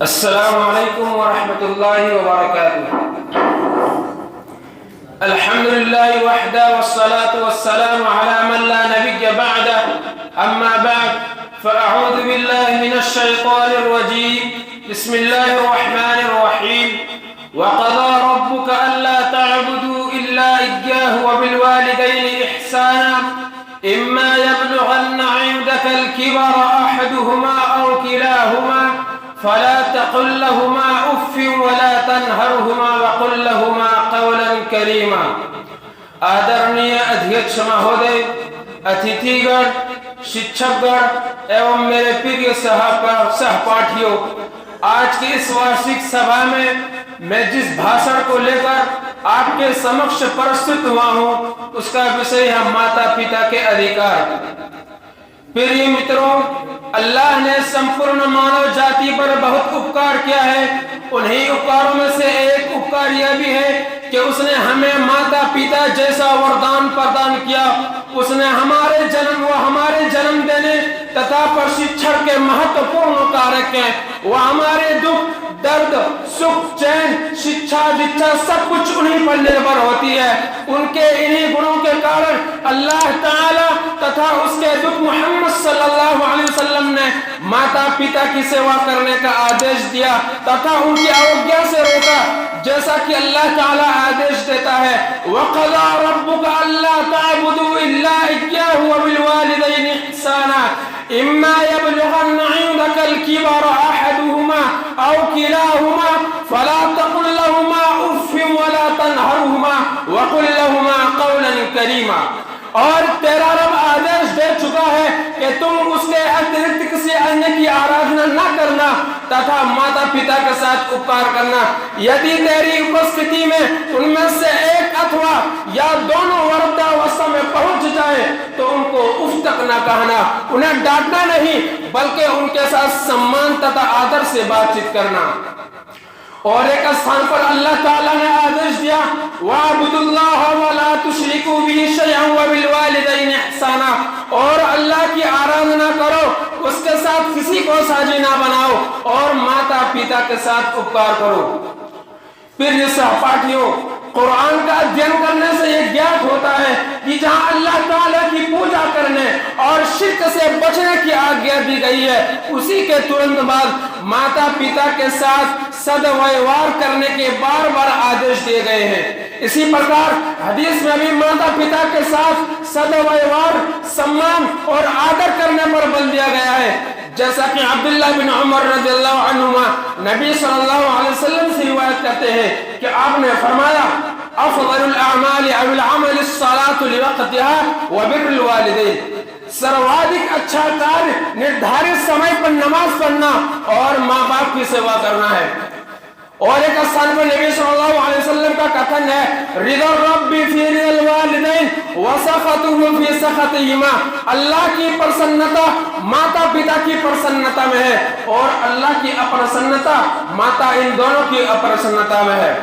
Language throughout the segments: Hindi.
अस्सलामु अलैकुम व रहमतुल्लाहि व बरकातुहू। अल्हम्दुलिल्लाहि वहदा वस्सलातु वस्सलामु अला मन ला नबिय्य बअदा, अम्मा बअद, फअऊज़ु बिल्लाहि मिनश शैतानिर रजीम। बिस्मिल्लाहिर रहमानिर रहीम। वक़ज़ा रब्बुका अल्ला तअबुदू इल्ला इय्याहु व बिल वालिदैनि इहसाना, इम्मा यब्लुगन्ना इंदकल किबरा अहदुहुमा औ किलाहुमा फला तक़ुल लहुमा उफ़्फ़िन वला तन्हरहुमा वक़ुल लहुमा क़ौलन करीमा। आदरणीय अध्यक्ष महोदय, अतिथिगण, शिक्षकगण एवं मेरे प्रिय सहपाठियों, आज की इस वार्षिक सभा में मैं जिस भाषण को लेकर आपके समक्ष प्रस्तुत हुआ हूँ उसका विषय है माता पिता के अधिकार। प्रिय मित्रों, अल्लाह ने संपूर्ण मानव जाति पर बहुत उपकार किया है। उन्हीं उपकारों में से एक उपकार यह भी है कि उसने हमें माता पिता जैसा वरदान प्रदान किया। उसने हमारे जन्म व हमारे जन्म देने तथा प्रशिक्षण के महत्वपूर्ण कारक हैं। वह हमारे दुख दर्द सुख चैन शिक्षा दीक्षा सब कुछ उन्हीं पर निर्भर होती है। उनके इन्हीं गुणों के कारण अल्लाह ताला तथा उसके दूत मोहम्मद सल्लल्लाहु अलैहि वसल्लम ने माता पिता की सेवा करने का आदेश दिया तथा उनकी अवज्ञा से रोका, जैसा कि अल्लाह ताला आदेश देता है, वक़ज़ा रब्बुका अल्ला तअबुदू इल्ला इय्याहु व बिल वालिदैनि इहसाना, इम्मा यब्लुगन्ना इंदकल किबरा अहदुहुमा औ किलाहुमा फला तक़ुल लहुमा उफ़्फ़िन वला तन्हरहुमा वक़ुल लहुमा क़ौलन करीमा। और तेरा रब आदेश दे चुका है कि तुम उसके अतिरिक्त किसी अन्य की आराधना न करना तथा माता पिता के साथ उपकार करना। यदि तेरी उपस्थिति में उनमें से एक अथवा या दोनों वृद्धावस्था में पहुंच जाए तो उनको उफ तक न कहना, उन्हें डांटना नहीं बल्कि उनके साथ सम्मान तथा आदर से बातचीत करना। और एक स्थान पर अल्लाह ताला ने आदेश दिया, वअबुदुल्लाह वला तुशरिकू बिही शयअन व बिल वालिदैनि इहसाना, और अल्लाह की आराधना करो, उसके साथ किसी को साझी ना बनाओ और माता पिता के साथ उपकार करो। फिर सहपाठियों, कुरान का अध्ययन करने से यह ज्ञात होता है कि जहाँ अल्लाह ताला की पूजा करने और शिर्क से बचने की आज्ञा दी गई है, उसी के तुरंत बाद माता पिता के साथ सद्व्यवहार करने के बार बार आदेश दिए गए हैं। इसी प्रकार हदीस में भी माता पिता के साथ सद्व्यवहार सम्मान और आदर करने पर बल दिया गया है। जैसा कि अब्दुल्लाह बिन उमर रज़ियल्लाहु अन्हुमा नबी सल्लल्लाहु अलैहि वसल्लम से रिवायत करते हैं कि आपने फरमाया, अफ़ज़लुल अअमालि अवल अमलिस सलातु लिवक़तिहा व बिर्रुल वालिदैन, सर्वाधिक अच्छा कार्य निर्धारित समय पर नमाज पढ़ना और माँ बाप की सेवा करना है। और एक स्थान पर नबी सल्लल्लाहु अलैहि वसल्लम का कथन है, रिदा रब्बी फी रिदल वालिदैन व सख़तुहु फी सख़तिहिमा, अल्लाह की प्रसन्नता माता पिता की प्रसन्नता में है और अल्लाह की अप्रसन्नता माता इन दोनों की अप्रसन्नता में है।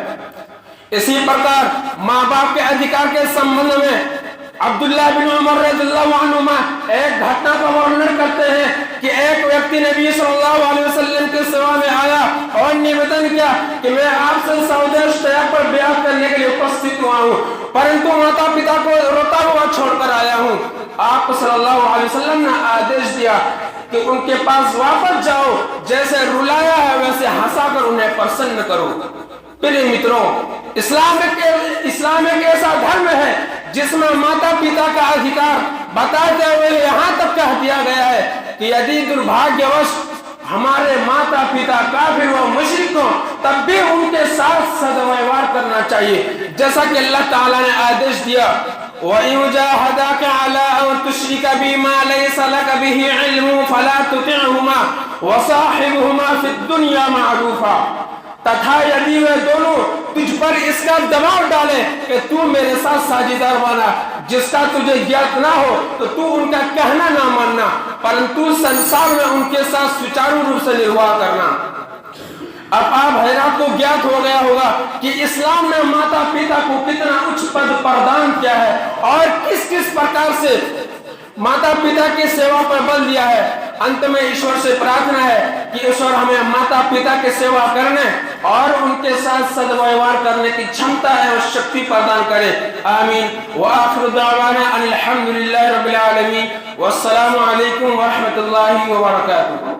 इसी प्रकार माँ बाप के अधिकार के संबंध में अब्दुल्लाह बिन उमर रज़ियल्लाहु अन्हुमा एक घटना का वर्णन करते हैं कि एक व्यक्ति नबी सल्लल्लाहु अलैहि वसल्लम की सेवा में आया और निवेदन किया कि मैं आपसे स्वदेश त्याग पर ब्याह करने के लिए उपस्थित हुआ हूँ, परंतु माता पिता को रोता हुआ छोड़कर आया हूँ। आप सल्लल्लाहु अलैहि वसल्लम ने आदेश दिया कि उनके पास वापस जाओ, जैसे रुलाया है वैसे हंसाकर उन्हें प्रसन्न करो। प्रिय मित्रों, इस्लाम एक ऐसा धर्म है जिसमें माता पिता का अधिकार बताते हुए यहाँ तक कह दिया गया है कि यदि दुर्भाग्यवश हमारे माता पिता काफिर व मुशरिक हों तब भी उनके साथ सद्व्यवहार करना चाहिए। जैसा कि अल्लाह ताला ने आदेश दिया, वइन जाहदाका अला अन तुश्रिका बिमा लैसा लक बिही इल्म फला तुतिअहुमा व साहिबहुमा फिद दुनिया मारूफा, तथा यदि वे दोनों तुझ पर इसका दबाव डाले कि तू मेरे साथ साझीदार बना जिसका तुझे ज्ञात ना हो, तो तू उनका कहना ना मानना, परंतु संसार में उनके साथ सुचारू रूप से निर्वाह करना। अब आप हैरान को ज्ञात हो गया होगा कि इस्लाम ने माता पिता को कितना उच्च पद प्रदान किया है और किस किस प्रकार से माता पिता की सेवा पर बल दिया है। अंत में ईश्वर से प्रार्थना है कि ईश्वर हमें माता पिता की सेवा करने और उनके साथ सद्व्यवहार करने की क्षमता और शक्ति प्रदान करे। आमीन। व आखिरु दावाना अनिल हम्दुलिल्लाहि रब्बिल आलमीन। वस्सलामु अलैकुम व रहमतुल्लाहि व बरकातुहू।